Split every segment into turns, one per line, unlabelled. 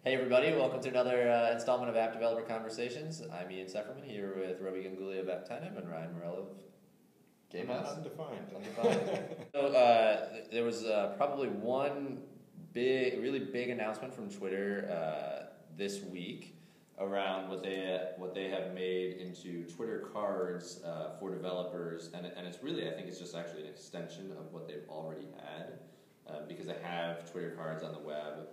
Hey everybody, welcome to another installment of App Developer Conversations. I'm Ian Sefferman here with Roby Ganguly of AppTime and Ryan Morello of Gamehouse.
Undefined.
So there was probably one really big announcement from Twitter this week around what they have made into Twitter cards for developers, and it's really, I think it's just actually an extension of what they've already had because they have Twitter cards on the web.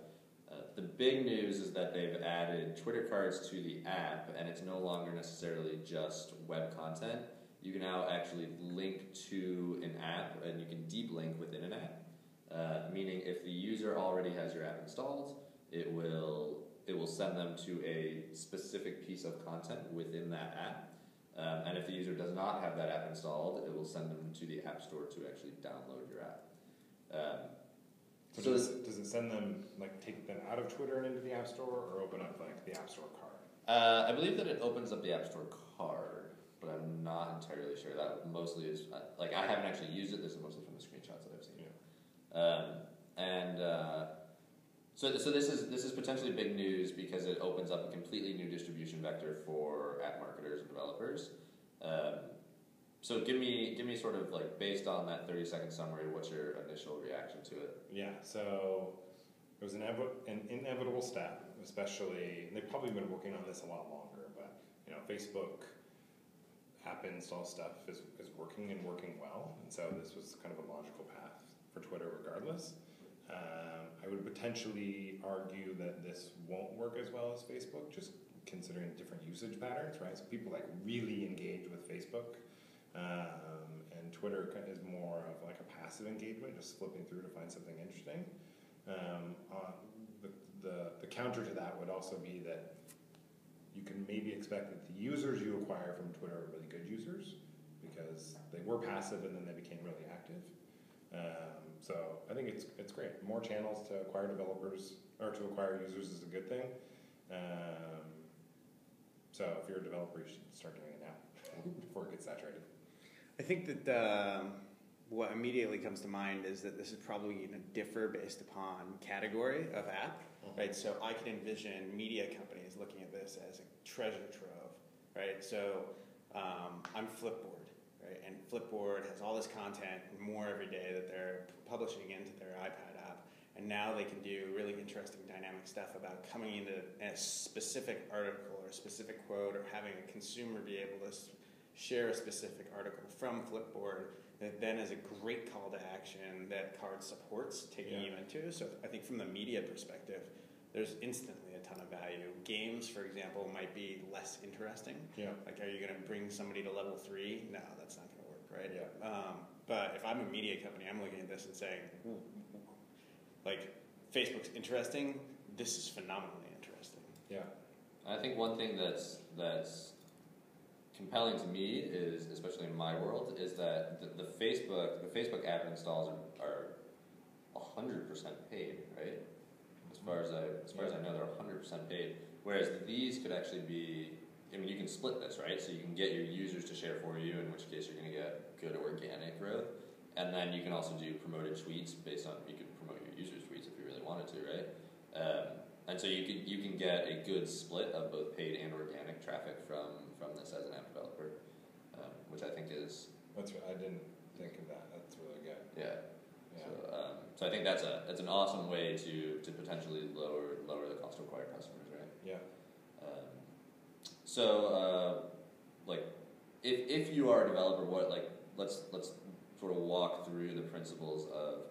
The big news is that they've added Twitter cards to the app, and it's no longer necessarily just web content. You can now actually link to an app, and you can deep link within an app. Meaning, if the user already has your app installed, it will send them to a specific piece of content within that app. And if the user does not have that app installed, it will send them to the App Store to actually download your app.
So does it send them, like, take them out of Twitter and into the App Store, or open up, like, the App Store card?
I believe that it opens up the App Store card, but I'm not entirely sure. That mostly is, like, I haven't actually used it. This is mostly from the screenshots that I've seen. Yeah. So this is potentially big news because it opens up a completely new distribution vector for app marketers and developers. So give me sort of, like, based on that 30-second summary, what's your initial reaction to it?
Yeah, so it was an inevitable step, especially, they've probably been working on this a lot longer, but, you know, Facebook app install stuff is working and working well, and so this was kind of a logical path for Twitter regardless. I would potentially argue that this won't work as well as Facebook, just considering different usage patterns, right? So people, like, really engage with Facebook. And Twitter is more of like a passive engagement, just flipping through to find something interesting. The counter to that would also be that you can maybe expect that the users you acquire from Twitter are really good users because they were passive and then they became really active. So I think it's great. More channels to acquire developers or to acquire users is a good thing. So if you're a developer, you should start doing it now before it gets saturated.
I think that what immediately comes to mind is that this is probably going to differ based upon category of app, right? So I can envision media companies looking at this as a treasure trove, right? So I'm Flipboard, right? And Flipboard has all this content, more every day that they're publishing into their iPad app. And now they can do really interesting dynamic stuff about coming into a specific article or a specific quote, or having a consumer be able to share a specific article from Flipboard that then is a great call to action that Card supports taking you into. So I think from the media perspective, there's instantly a ton of value. Games, for example, might be less interesting.
Yeah.
Like, are you going to bring somebody to level 3? No, that's not going to work, right?
Yeah.
But if I'm a media company, I'm looking at this and saying, like, Facebook's interesting. This is phenomenally interesting.
Yeah.
I think one thing that's compelling to me is, especially in my world, is that the Facebook app installs are 100% paid, right? As far as I know, they're 100% paid. Whereas these could actually be, I mean, you can split this, right? So you can get your users to share for you, in which case you're going to get good organic growth, and then you can also do promoted tweets based on, you can promote your users' tweets if you really wanted to, right? And so you can get a good split of both paid and organic traffic from this as an app developer, which I think is...
I didn't think of that. That's really good.
Yeah. So I think that's an awesome way to potentially lower the cost to acquire customers, right?
Yeah.
Like, if you are a developer, let's sort of walk through the principles of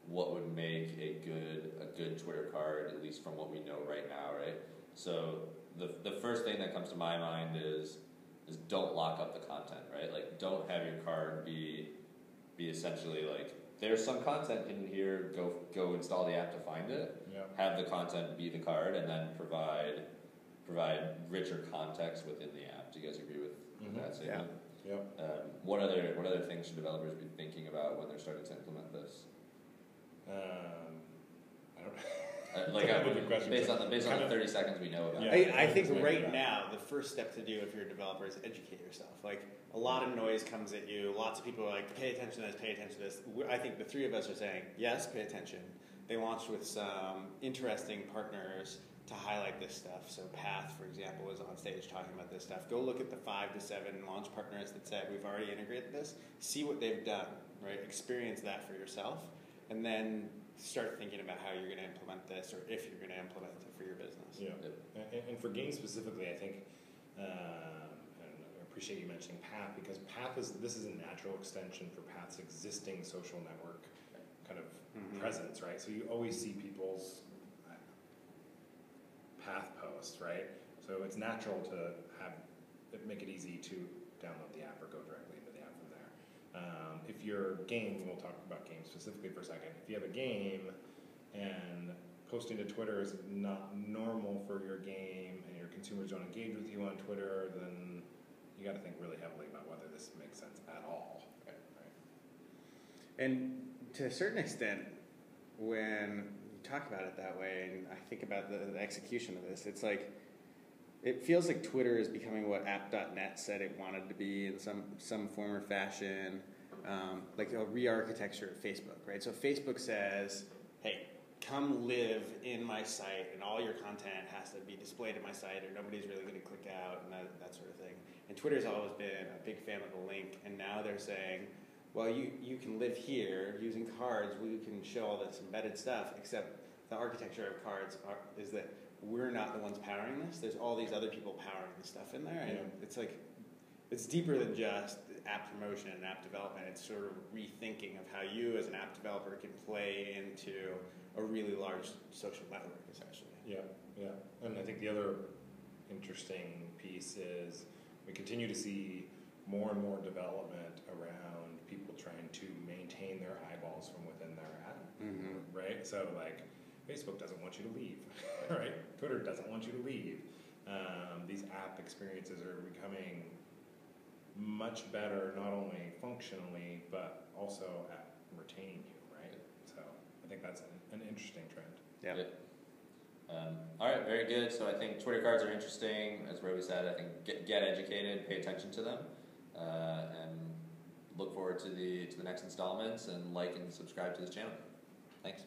what would make a good Twitter card, at least from what we know right now, right? So the first thing that comes to my mind is don't lock up the content, right? Like, don't have your card be essentially like, there's some content in here, go install the app to find it.
Yeah.
Have the content be the card, and then provide richer context within the app. Do you guys agree with that statement?
Yeah.
What other things should developers be thinking about when they're starting to implement this?
I don't
Based on the 30 seconds we know about
Yeah.
it.
I think right now, the first step to do if you're a developer is educate yourself. Like, a lot of noise comes at you. Lots of people are like, pay attention to this, pay attention to this. I think the three of us are saying, yes, pay attention. They launched with some interesting partners to highlight this stuff. So Path, for example, was on stage talking about this stuff. Go look at the 5 to 7 launch partners that said we've already integrated this. See what they've done, right? Experience that for yourself, and then start thinking about how you're going to implement this, or if you're going to implement it for your business.
Yeah, and for games specifically, I think, and I appreciate you mentioning Path, because this is a natural extension for Path's existing social network kind of presence, right? So you always see people's Path posts, right? So it's natural to make it easy to download the app or go directly into the app from there. If your game, we'll talk about games specifically for a second. If you have a game and posting to Twitter is not normal for your game and your consumers don't engage with you on Twitter, then you got to think really heavily about whether this makes sense at all. Right?
And to a certain extent, when you talk about it that way, and I think about the execution of this, it's like, it feels like Twitter is becoming what app.net said it wanted to be in some form or fashion, like a re-architecture of Facebook, right? So Facebook says, hey, come live in my site, and all your content has to be displayed in my site, or nobody's really going to click out, and that sort of thing. And Twitter's always been a big fan of the link, and now they're saying, well, you can live here using cards. We can show all this embedded stuff, except the architecture of cards is that we're not the ones powering this. There's all these other people powering the stuff in there, and it's like, it's deeper than just app promotion and app development. It's sort of rethinking of how you as an app developer can play into a really large social network, essentially.
Yeah. And I think the other interesting piece is we continue to see more and more development around people trying to maintain their eyeballs from within their app, right? So like, Facebook doesn't want you to leave, right? Twitter doesn't want you to leave. These app experiences are becoming much better, not only functionally, but also at retaining you, right? So I think that's an interesting trend.
Yeah.
All right, very good. So I think Twitter cards are interesting. As Roby said, I think get educated, pay attention to them, and look forward to the next installments, and like and subscribe to this channel. Thanks.